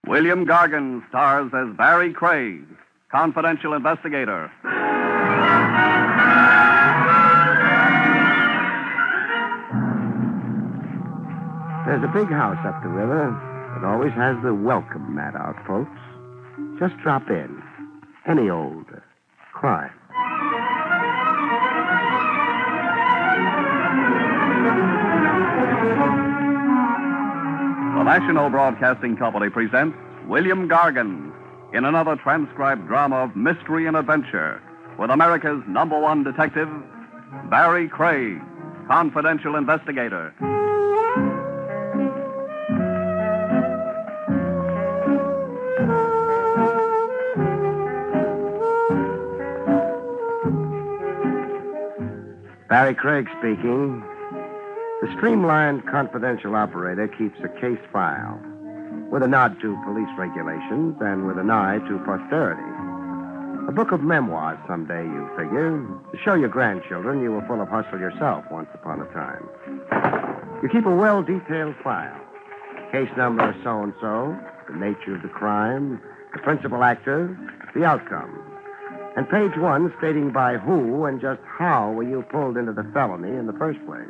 William Gargan stars as Barrie Craig, confidential investigator. There's a big house up the river that always has the welcome mat out, folks. Just drop in. Any old crime. The National Broadcasting Company presents William Gargan in another transcribed drama of mystery and adventure with America's #1 detective, Barrie Craig, confidential investigator. Barrie Craig speaking. The streamlined confidential operator keeps a case file with a nod to police regulations and with an eye to posterity. A book of memoirs someday, you figure. To show your grandchildren you were full of hustle yourself once upon a time. You keep a well-detailed file. Case number so-and-so, the nature of the crime, the principal actor, the outcome. And page 1 stating by who and just how were you pulled into the felony in the first place.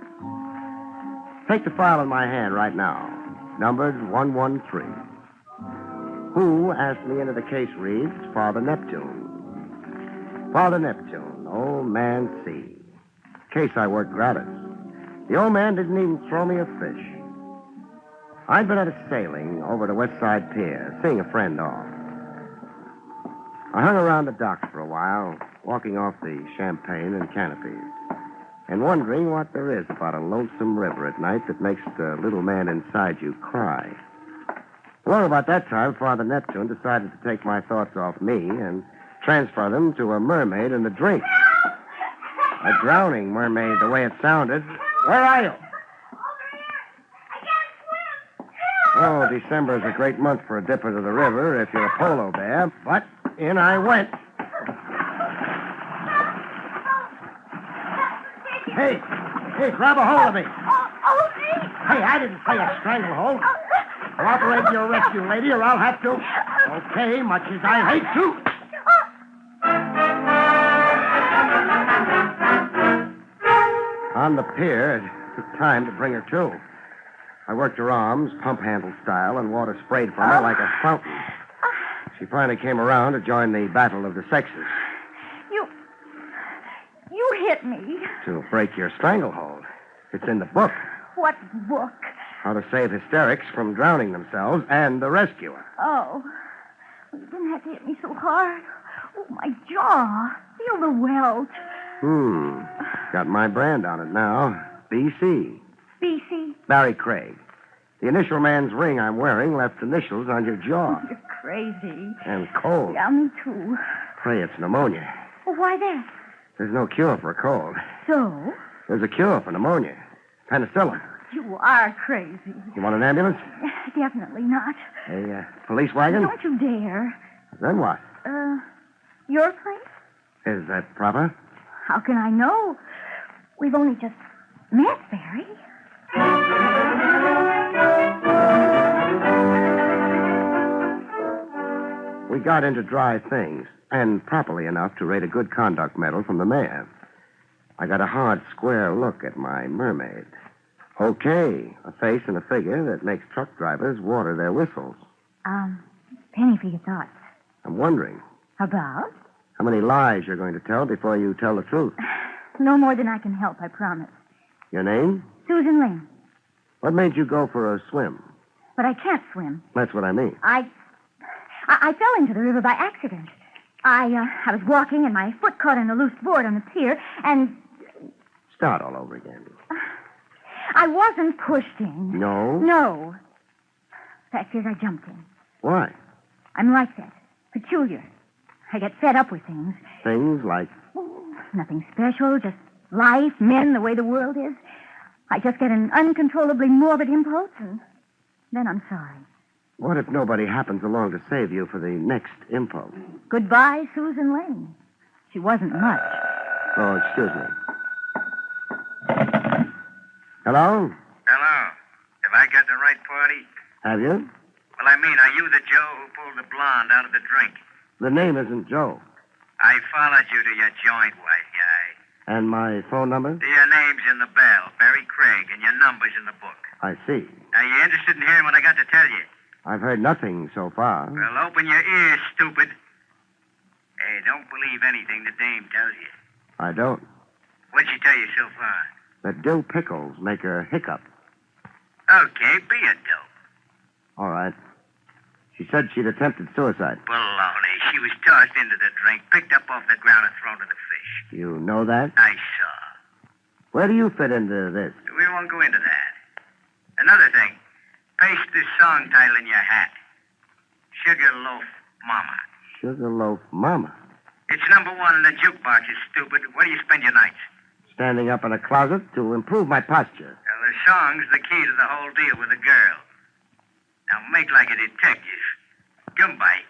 Take the file in my hand right now, numbered 113. Who asked me into the case reads Father Neptune. Father Neptune, old man C. Case I worked gratis. The old man didn't even throw me a fish. I'd been at a sailing over to West Side Pier, seeing a friend off. I hung around the dock for a while, walking off the champagne and canopies, and wondering what there is about a lonesome river at night that makes the little man inside you cry. Well, about that time, Father Neptune decided to take my thoughts off me and transfer them to a mermaid and a drink. A drowning mermaid, the way it sounded. Where are you? Oh, December is a great month for a dip into the river if you're a polo bear, but in I went. Hey, grab a hold of me. Hey, I didn't say a stranglehold. Cooperate your rescue, lady, or I'll have to. Okay, much as I hate to. On the pier, it took time to bring her to. I worked her arms, pump handle style, and water sprayed from her like a fountain. She finally came around to join the battle of the sexes. You hit me. To break your stranglehold. It's in the book. What book? How to save hysterics from drowning themselves and the rescuer. Oh. You didn't have to hit me so hard. Oh, my jaw. Feel the welt. Got my brand on it now. B.C. B.C.? Barrie Craig. The initial man's ring I'm wearing left initials on your jaw. You're crazy. And cold. Yeah, me too. Pray it's pneumonia. Well, why that? There's no cure for a cold. So? There's a cure for pneumonia. Penicillin. You are crazy. You want an ambulance? Definitely not. A police wagon? Don't you dare. Then what? Your place? Is that proper? How can I know? We've only just met, Barrie. We got into dry things, and properly enough to rate a good conduct medal from the mayor. I got a hard, square look at my mermaid. Okay, a face and a figure that makes truck drivers water their whistles. Penny for your thoughts. I'm wondering. About? How many lies you're going to tell before you tell the truth. No more than I can help, I promise. Your name? Susan Lane. What made you go for a swim? But I can't swim. That's what I mean. I fell into the river by accident. I was walking and my foot caught on a loose board on the pier and... Start all over again. I wasn't pushed in. No? No. Fact is, I jumped in. Why? I'm like that. Peculiar. I get fed up with things. Things like? Nothing special, just life, men, the way the world is. I just get an uncontrollably morbid impulse, and then I'm sorry. What if nobody happens along to save you for the next impulse? Goodbye, Susan Lane. She wasn't much. Oh, excuse me. Hello? Hello. Have I got the right party? Have you? Well, Well, I mean, are you the Joe who pulled the blonde out of the drink? The name isn't Joe. I followed you to your joint, white guy. And my phone number? Your name's in the bell, Barrie Craig, and your number's in the book. I see. Are you interested in hearing what I got to tell you? I've heard nothing so far. Well, open your ears, stupid. Hey, don't believe anything the dame tells you. I don't. What'd she tell you so far? That dill pickles make her hiccup. Okay, be a dope. All right. She said she'd attempted suicide. Baloney. She was tossed into the drink, picked up off the ground, and thrown to the fish. You know that? I saw. Where do you fit into this? We won't go into that. Another thing. Paste this song title in your hat. Sugarloaf Mama. Sugarloaf Mama. It's number one in the jukebox, you stupid. Where do you spend your nights? Standing up in a closet to improve my posture. Well, the song's the key to the whole deal with the girl. Now make like a detective. Goodbye.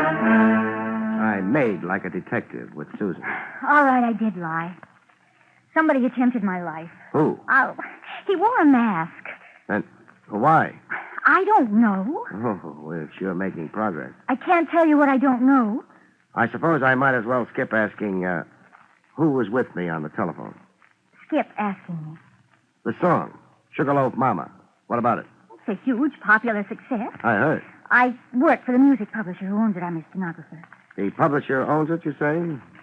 I made like a detective with Susan. All right, I did lie. Somebody attempted my life. Who? He wore a mask. And why? I don't know. Oh, we're sure making progress. I can't tell you what I don't know. I suppose I might as well skip asking who was with me on the telephone. Skip asking me. The song, Sugarloaf Mama. What about it? It's a huge, popular success. I heard. I work for the music publisher who owns it. I'm his stenographer. The publisher owns it, you say?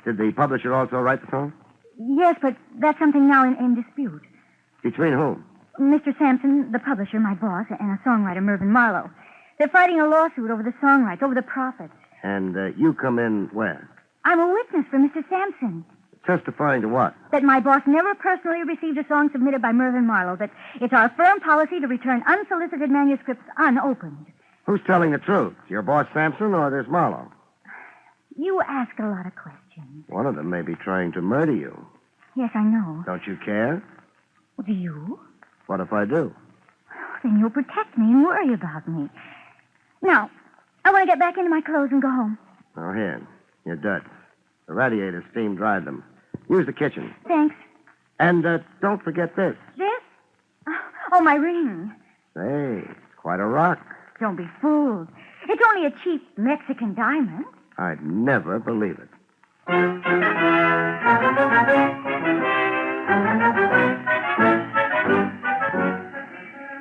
Did the publisher also write the song? Yes, but that's something now in dispute. Between whom? Mr. Sampson, the publisher, my boss, and a songwriter, Mervyn Marlowe. They're fighting a lawsuit over the song rights, over the profits. And you come in where? I'm a witness for Mr. Sampson. Testifying to what? That my boss never personally received a song submitted by Mervyn Marlowe. That it's our firm policy to return unsolicited manuscripts unopened. Who's telling the truth? Your boss Sampson or this Marlowe? You ask a lot of questions. One of them may be trying to murder you. Yes, I know. Don't you care? Well, do you? What if I do? Then you'll protect me and worry about me. Now, I want to get back into my clothes and go home. Oh, here. Your duds. The radiator steam dried them. Use the kitchen. Thanks. And don't forget this. This? Oh, my ring. Say, it's quite a rock. Don't be fooled. It's only a cheap Mexican diamond. I'd never believe it.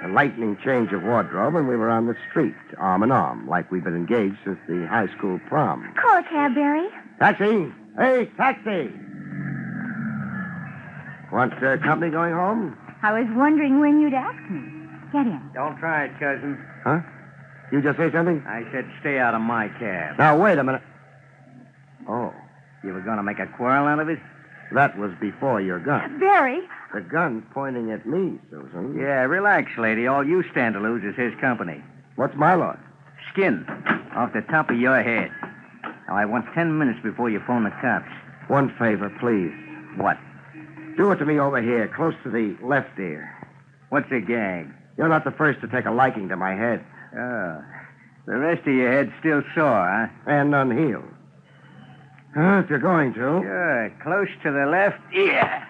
A lightning change of wardrobe, and we were on the street, arm in arm, like we've been engaged since the high school prom. Call a cab, Barry. Taxi! Hey, taxi! Want company going home? I was wondering when you'd ask me. Get in. Don't try it, cousin. Huh? You just say something? I said stay out of my cab. Now, wait a minute. Oh, You were going to make a quarrel out of it? that was before your gun. Barry, The gun's pointing at me, Susan. Yeah, relax, lady. All you stand to lose is his company. What's my loss? Skin off the top of your head. Now, I want 10 minutes before you phone the cops. One favor, please. What? Do it to me over here, close to the left ear. What's a gag? You're not the first to take a liking to my head. Oh. The rest of your head's still sore, huh? And unhealed. If you're going to. Sure. Close to the left ear.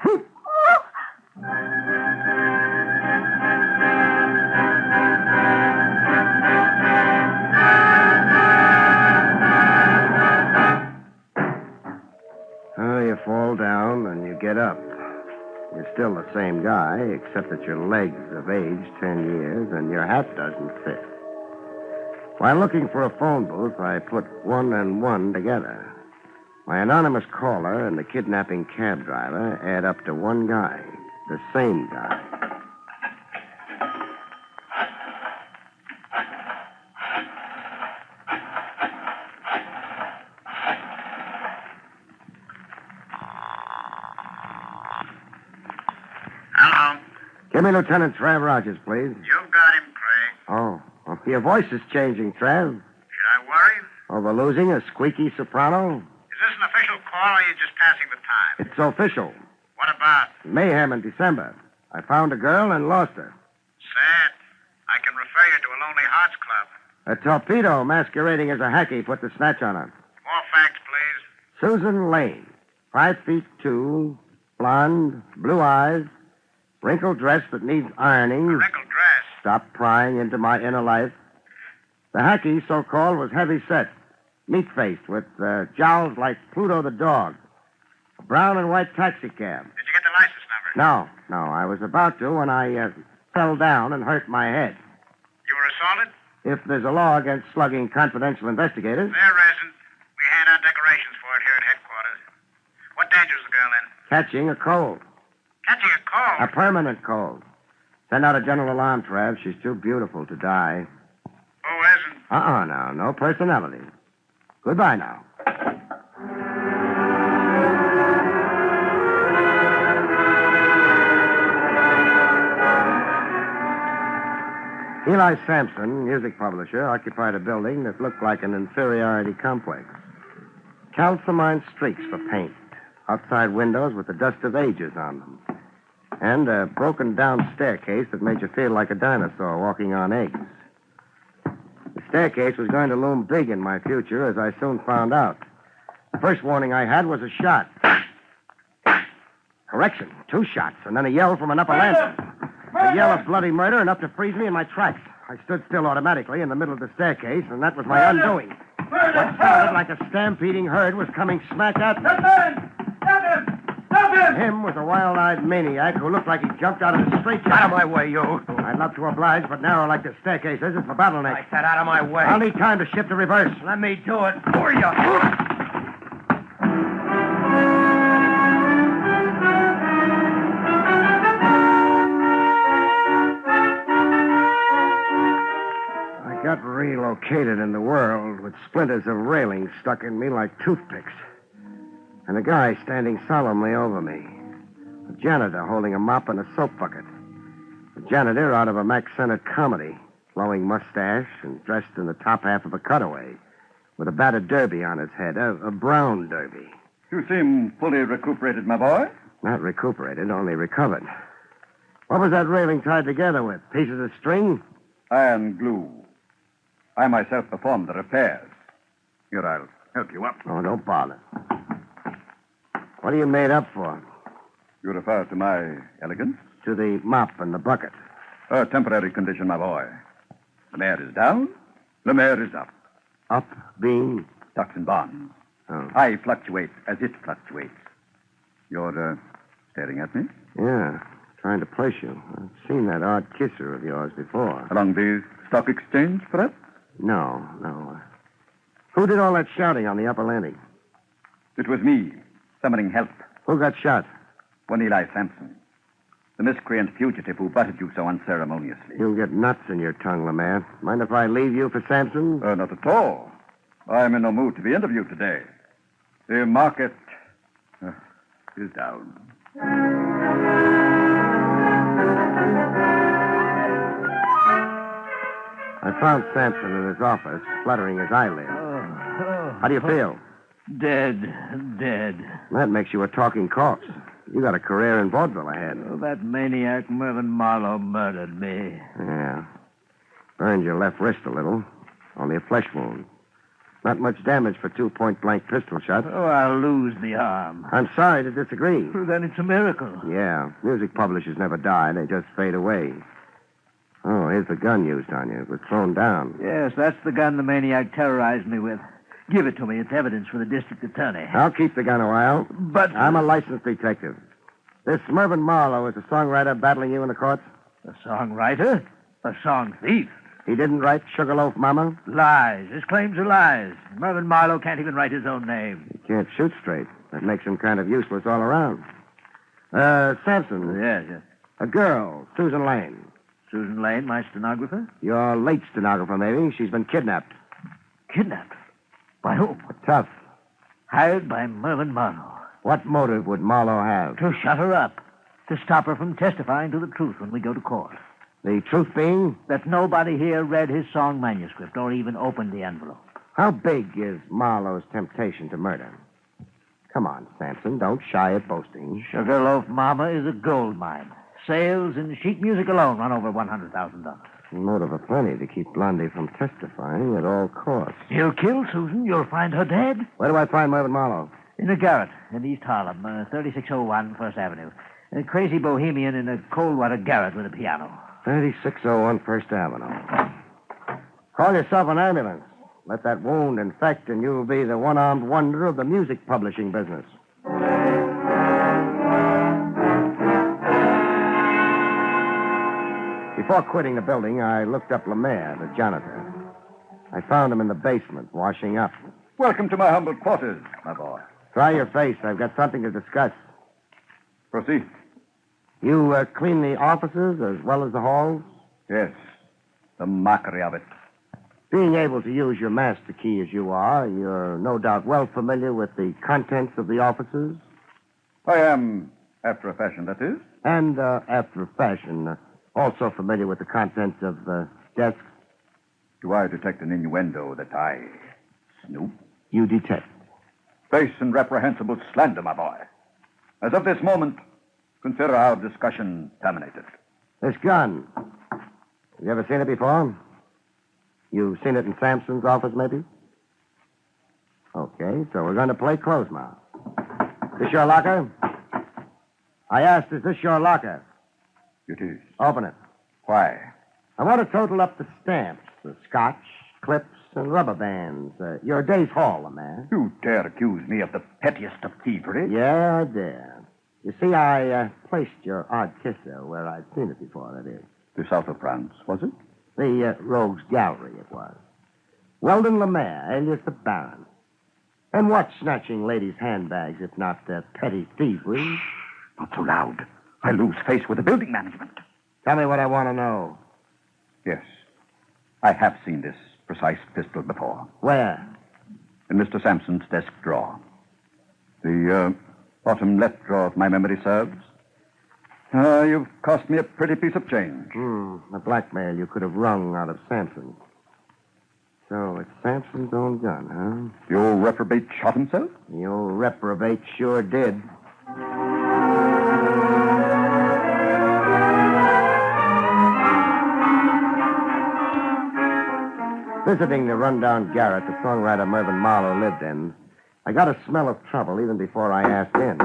You fall down and you get up. You're still the same guy, except that your legs have aged 10 years and your hat doesn't fit. While looking for a phone booth, I put one and one together. My anonymous caller and the kidnapping cab driver add up to one guy, the same guy. Hello. Give me Lieutenant Trav Rogers, please. You got him, Craig. Oh, your voice is changing, Trav. Should I worry? Over losing a squeaky soprano? Is this an official call or are you just passing the time? It's official. What about? Mayhem in December. I found a girl and lost her. Sad. I can refer you to a Lonely Hearts Club. A torpedo masquerading as a hacky put the snatch on her. More facts, please. Susan Lane, 5'2", blonde, blue eyes, Wrinkled dress that needs ironing. A wrinkled dress. Stop prying into my inner life. The hacky, so-called, was heavy-set, meat-faced, with jowls like Pluto the dog. A brown and white taxi cab. Did you get the license number? No, I was about to when I fell down and hurt my head. You were assaulted? If there's a law against slugging confidential investigators... There isn't. We hand out decorations for it here at headquarters. What danger's the girl in? Catching a cold. Catching a cold? A permanent cold. Send out a general alarm, Trav. She's too beautiful to die. Who isn't? Now. No personality. Goodbye now. Eli Sampson, music publisher, occupied a building that looked like an inferiority complex. Calcimine streaks for paint. Outside windows with the dust of ages on them. And a broken-down staircase that made you feel like a dinosaur walking on eggs. The staircase was going to loom big in my future, as I soon found out. The first warning I had was a shot. Correction, 2 shots, and then a yell from an upper landing. A yell of bloody murder enough to freeze me in my tracks. I stood still automatically in the middle of the staircase, and that was my undoing. What sounded like a stampeding herd was coming smack at me. Stop him! Stop him! Him was a wild-eyed maniac who looked like he jumped out of a straitjacket. Out of my way, you. I'd love to oblige, but narrow like the staircase is, it's a bottleneck. I said out of my way. I'll need time to shift to reverse. Let me do it for you. I got relocated in the world with splinters of railing stuck in me like toothpicks. And a guy standing solemnly over me. A janitor holding a mop and a soap bucket. A janitor out of a Mack Sennett comedy, flowing mustache and dressed in the top half of a cutaway, with a battered derby on his head, a brown derby. You seem fully recuperated, my boy. Not recuperated, only recovered. What was that railing tied together with? Pieces of string? Iron glue. I myself performed the repairs. Here, I'll help you up. Oh, don't bother. What are you made up for? You refer to my elegance? To the mop and the bucket. A temporary condition, my boy. The mare is down, the mare is up. Up, being? Stocks and bonds. Oh. I fluctuate as it fluctuates. You're staring at me? Yeah, trying to place you. I've seen that odd kisser of yours before. Along the stock exchange, perhaps? No. Who did all that shouting on the upper landing? It was me, summoning help. Who got shot? One Eli Sampson. The miscreant fugitive who butted you so unceremoniously. You'll get nuts in your tongue, Lemaire. Mind if I leave you for Sampson? Not at all. I'm in no mood to be interviewed today. The market is down. I found Sampson in his office, fluttering his eyelids. How do you feel? Dead. That makes you a talking corpse. You got a career in vaudeville ahead. Oh, that maniac Mervyn Marlowe murdered me. Yeah. Burned your left wrist a little. Only a flesh wound. Not much damage for 2 point-blank pistol shots. Oh, I'll lose the arm. I'm sorry to disagree. Well, then it's a miracle. Yeah. Music publishers never die. They just fade away. Oh, here's the gun used on you. It was thrown down. Yes, that's the gun the maniac terrorized me with. Give it to me. It's evidence for the district attorney. I'll keep the gun a while. But... I'm a licensed detective. This Mervyn Marlowe is a songwriter battling you in the courts? A songwriter? A song thief? He didn't write Sugarloaf Mama? Lies. His claims are lies. Mervyn Marlowe can't even write his own name. He can't shoot straight. That makes him kind of useless all around. Sampson. Yes. A girl, Susan Lane. Susan Lane, my stenographer? Your late stenographer, maybe. She's been kidnapped. Kidnapped? By whom? Tough. Hired by Mervyn Marlowe. What motive would Marlowe have? To shut her up. To stop her from testifying to the truth when we go to court. The truth being? That nobody here read his song manuscript or even opened the envelope. How big is Marlowe's temptation to murder? Come on, Sampson. Don't shy at boasting. Sugarloaf Mama is a gold mine. Sales in sheet music alone run over $100,000. Motive aplenty to keep Blondie from testifying at all costs. You'll kill Susan. You'll find her dead. Where do I find Mervyn Marlowe? In a garret in East Harlem, 3601 First Avenue. A crazy bohemian in a cold water garret with a piano. 3601 First Avenue. Call yourself an ambulance. Let that wound infect, and you'll be the one-armed wonder of the music publishing business. Before quitting the building, I looked up Lemaire, the janitor. I found him in the basement, washing up. Welcome to my humble quarters, my boy. Try your face. I've got something to discuss. Proceed. You clean the offices as well as the halls? Yes. The mockery of it. Being able to use your master key as you are, you're no doubt well familiar with the contents of the offices? I am, after a fashion, that is. And, after a fashion, also familiar with the contents of the desks? Do I detect an innuendo that I snoop? You detect. Base and reprehensible slander, my boy. As of this moment, consider our discussion terminated. This gun. Have you ever seen it before? You've seen it in Sampson's office, maybe? Okay, so we're going to play close mouth. This your locker? I asked, is this your locker? It is. Open it. Why? I want to total up the stamps, the scotch, clips, and rubber bands. Your day's haul, man. You dare accuse me of the pettiest of thievery? Yeah, I dare. You see, I placed your odd kisser where I'd seen it before, that is. The south of France, was it? The Rogues Gallery, it was. Weldon Lemaire, alias the Baron. And what snatching ladies' handbags, if not petty thievery? Not so loud. I lose face with the building management. Tell me what I want to know. Yes. I have seen this precise pistol before. Where? In Mr. Sampson's desk drawer. The bottom left drawer, if my memory serves. You've cost me a pretty piece of change. The blackmail you could have wrung out of Sampson. So it's Sampson's own gun, huh? The old reprobate shot himself? The old reprobate sure did. Visiting the rundown garret the songwriter Mervyn Marlowe lived in, I got a smell of trouble even before I asked in.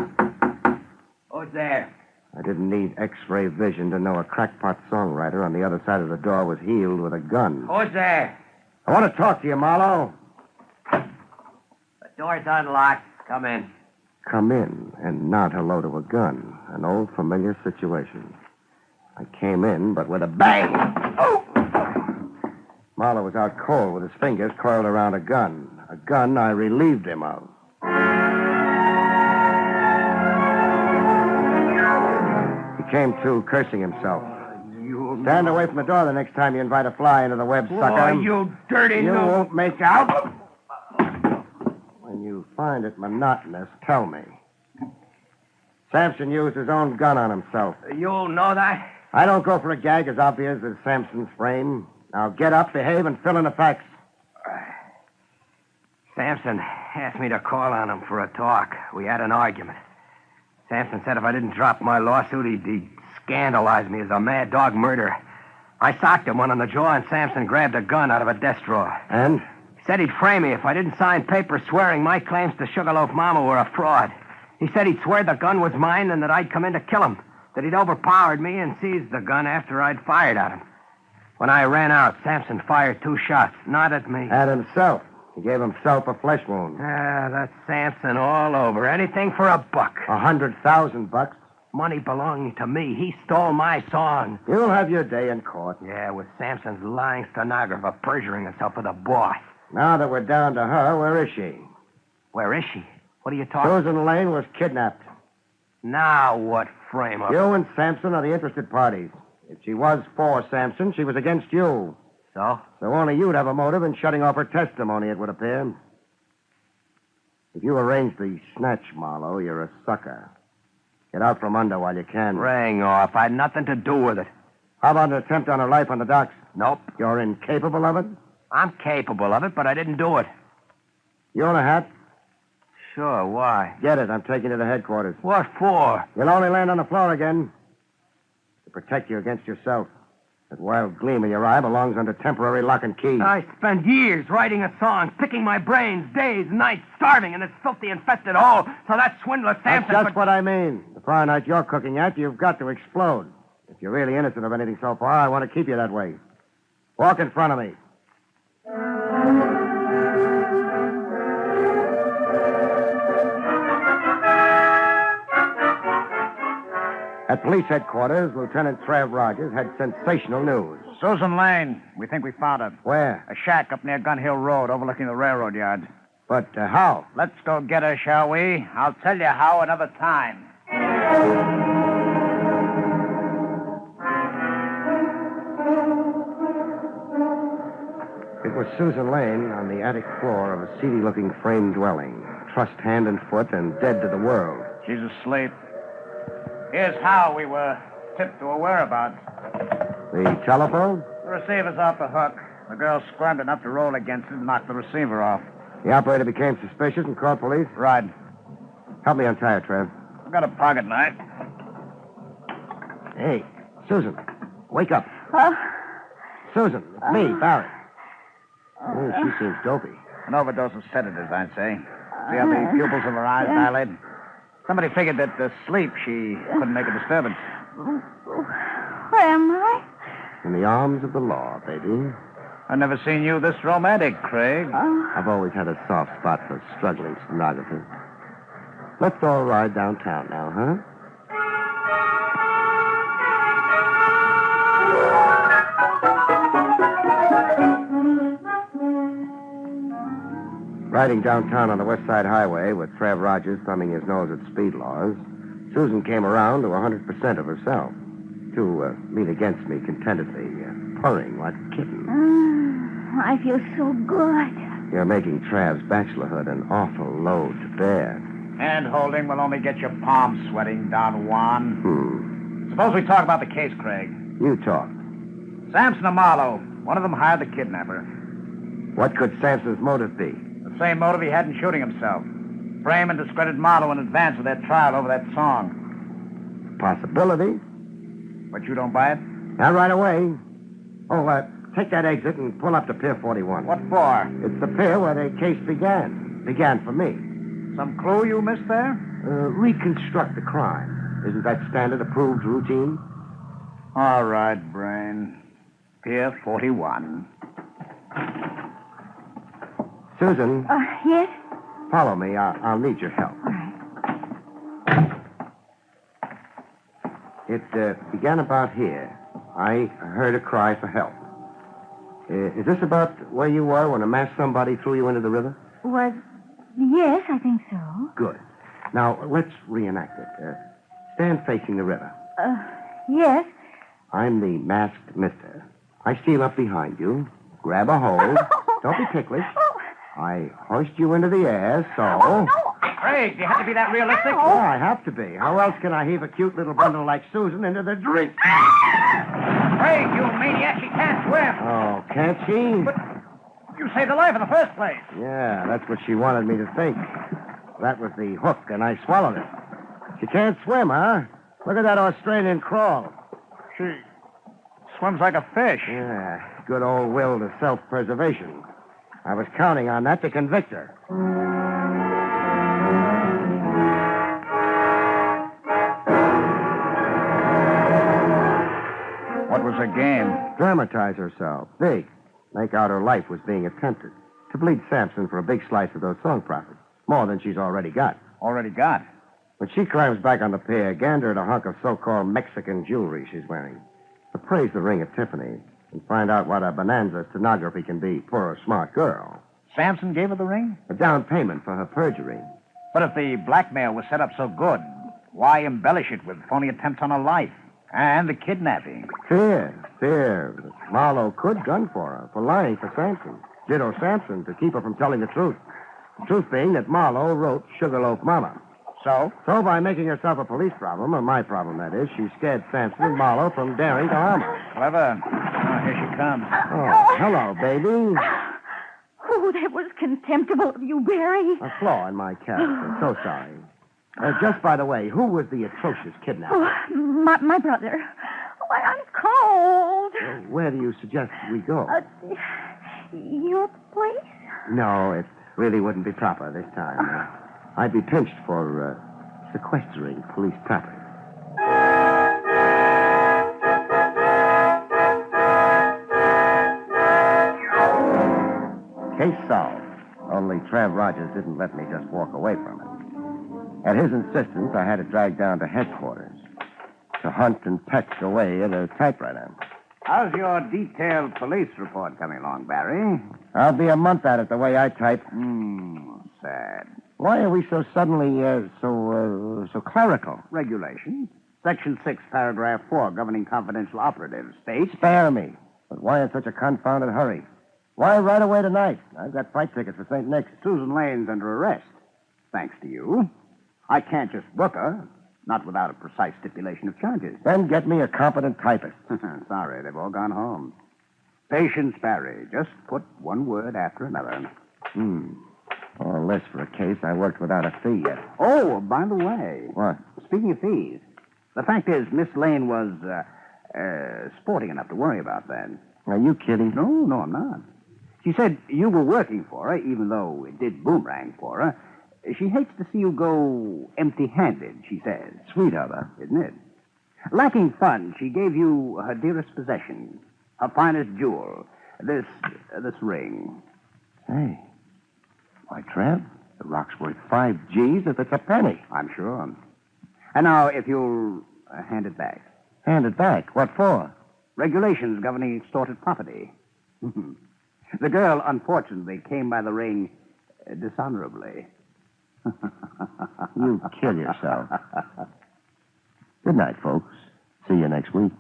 Who's there? I didn't need X-ray vision to know a crackpot songwriter on the other side of the door was healed with a gun. Who's there? I want to talk to you, Marlowe. The door's unlocked. Come in. Come in and not hello to a gun. An old familiar situation. I came in, but with a bang. Oh! Marlowe was out cold with his fingers coiled around a gun. A gun I relieved him of. He came to, cursing himself. Stand away from the door the next time you invite a fly into the web, sucker. Oh, you dirty You won't make out. When you find it monotonous, tell me. Sampson used his own gun on himself. You know that? I don't go for a gag as obvious as Sampson's frame. Now get up, behave, and fill in the facts. Sampson asked me to call on him for a talk. We had an argument. Sampson said if I didn't drop my lawsuit, he'd scandalize me as a mad dog murderer. I socked him one on the jaw, and Sampson grabbed a gun out of a desk drawer. And? He said he'd frame me if I didn't sign papers swearing my claims to Sugarloaf Mama were a fraud. He said he'd swear the gun was mine and that I'd come in to kill him, that he'd overpowered me and seized the gun after I'd fired at him. When I ran out, Sampson fired 2 shots, not at me. At himself. He gave himself a flesh wound. That's Sampson all over. Anything for a buck. $100,000. Money belonging to me. He stole my song. You'll have your day in court. Yeah, with Sampson's lying stenographer perjuring herself with a boss. Now that we're down to her, where is she? Where is she? What are you talking? Susan Lane was kidnapped. Now what frame up? You and Sampson are the interested parties. If she was for Sampson, she was against you. So? So only you'd have a motive in shutting off her testimony, it would appear. If you arrange the snatch, Marlowe, you're a sucker. Get out from under while you can. Ring off. I had nothing to do with it. How about an attempt on her life on the docks? Nope. You're incapable of it? I'm capable of it, but I didn't do it. You own a hat? Sure, why? Get it. I'm taking you to headquarters. What for? You'll only land on the floor again. To protect you against yourself. That wild gleam in your eye belongs under temporary lock and key. I spent years writing a song, picking my brains, days, nights, starving in this filthy, infested hole. So that swindler Samson... That's just what I mean. The fire night you're cooking at, you've got to explode. If you're really innocent of anything so far, I want to keep you that way. Walk in front of me. At police headquarters, Lieutenant Trav Rogers had sensational news. Susan Lane. We think we found her. Where? A shack up near Gun Hill Road overlooking the railroad yard. But how? Let's go get her, shall we? I'll tell you how another time. It was Susan Lane on the attic floor of a seedy-looking frame dwelling, trussed hand and foot and dead to the world. She's asleep. Here's how we were tipped to her whereabouts. The telephone? The receiver's off the hook. The girl squirmed enough to roll against it and knock the receiver off. The operator became suspicious and called police? Right. Help me untie her, Trev. I've got a pocket knife. Hey, Susan, wake up. Huh? Susan, it's me, Barrie. Oh, she seems dopey. An overdose of sedatives, I'd say. See how the pupils of her eyes dilate? Somebody figured that asleep she couldn't make a disturbance. Where am I? In the arms of the law, baby. I've never seen you this romantic, Craig. I've always had a soft spot for struggling stenographers. Let's all ride downtown now, huh? Riding downtown on the West Side Highway with Trav Rogers thumbing his nose at speed laws, Susan came around to 100% of herself. To lean against me contentedly, purring like a kitten. I feel so good. You're making Trav's bachelorhood an awful load to bear. Hand holding will only get your palms sweating, Don Juan. Suppose we talk about the case, Craig. You talk. Samson and Marlowe. One of them hired the kidnapper. What could Samson's motive be? The same motive he had in shooting himself. Frame and discredit Marlowe in advance of their trial over that song. Possibility. But you don't buy it? Not right away. Oh, take that exit and pull up to Pier 41. What for? It's the pier where the case began. Began for me. Some clue you missed there? Reconstruct the crime. Isn't that standard approved routine? All right, Brain. Pier 41. Susan. Yes? Follow me. I'll need your help. All right. It began about here. I heard a cry for help. Is this about where you were when a masked somebody threw you into the river? Yes, I think so. Good. Now, let's reenact it. Stand facing the river. Yes. I'm the masked mister. I steal up behind you, grab a hold. Don't be ticklish. I hoist you into the air, so... Craig, do you have to be that realistic? Oh, I have to be. How else can I heave a cute little bundle like Susan into the drink? Craig, you maniac, she can't swim. Oh, can't she? But you saved her life in the first place. Yeah, that's what she wanted me to think. That was the hook, and I swallowed it. She can't swim, huh? Look at that Australian crawl. She swims like a fish. Yeah, good old will to self-preservation. I was counting on that to convict her. What was her game? Dramatize herself. Big. Make out her life was being attempted. To bleed Samson for a big slice of those song profits. More than she's already got. Already got. When she climbs back on the pier, gander at a hunk of so-called Mexican jewelry she's wearing. Appraise the ring at Tiffany's and find out what a bonanza stenography can be for a smart girl. Samson gave her the ring? A down payment for her perjury. But if the blackmail was set up so good, why embellish it with phony attempts on her life? And the kidnapping. Fear. Marlowe could gun for her, for lying for Samson. Ditto Samson to keep her from telling the truth. The truth being that Marlowe wrote Sugarloaf Mama. So? So by making herself a police problem, or my problem, that is, she scared Samson and Marlowe from daring to harm her. Clever. Oh, here she comes. Oh, hello, baby. Oh, that was contemptible of you, Barry. A flaw in my character. So sorry. Just by the way, who was the atrocious kidnapper? Oh, my brother. Oh, I'm cold. where do you suggest we go? Your place? No, it really wouldn't be proper this time. I'd be pinched for sequestering police property. Case solved. Only Trav Rogers didn't let me just walk away from it. At his insistence, I had it dragged down to headquarters to hunt and peck away at a typewriter. How's your detailed police report coming along, Barry? I'll be a month at it the way I type. Sad. Why are we so suddenly so clerical? Regulations. Section 6, paragraph 4, governing confidential operatives, states... Spare me. But why in such a confounded hurry? Why right away tonight? I've got flight tickets for St. Nick's. Susan Lane's under arrest. Thanks to you. I can't just book her, not without a precise stipulation of charges. Then get me a competent typist. Sorry, they've all gone home. Patience, Barry. Just put one word after another. All this for a case I worked without a fee yet. Oh, by the way. What? Speaking of fees, the fact is Miss Lane was sporting enough to worry about that. Are you kidding? No, I'm not. She said you were working for her, even though it did boomerang for her. She hates to see you go empty-handed, she says. Sweet of her. Isn't it? Lacking funds, she gave you her dearest possession, her finest jewel, this ring. Hey. Why, Trev, the rock's worth 5 G's if it's a penny. I'm sure. And now, if you'll hand it back. Hand it back? What for? Regulations governing extorted property. The girl, unfortunately, came by the ring dishonorably. You kill yourself. Good night, folks. See you next week.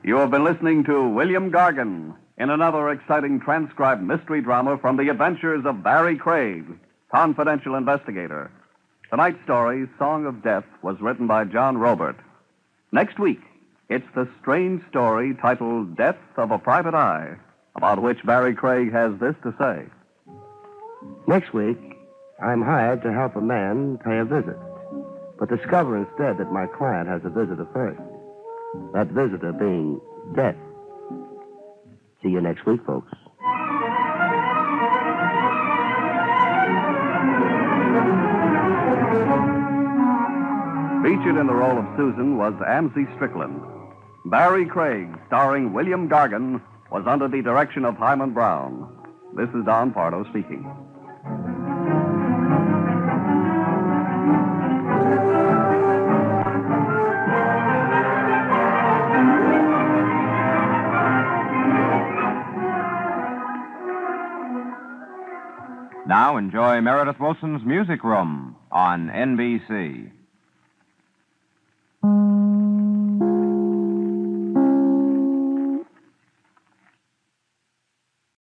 You have been listening to William Gargan in another exciting transcribed mystery drama from the adventures of Barrie Craig, confidential investigator. Tonight's story, Song of Death, was written by John Robert. Next week, it's the strange story titled Death of a Private Eye, about which Barrie Craig has this to say. Next week, I'm hired to help a man pay a visit, but discover instead that my client has a visitor first. That visitor being death. See you next week, folks. Featured in the role of Susan was Amzie Strickland. Barrie Craig, starring William Gargan, was under the direction of Hyman Brown. This is Don Pardo speaking. Now enjoy Meredith Wilson's Music Room on NBC.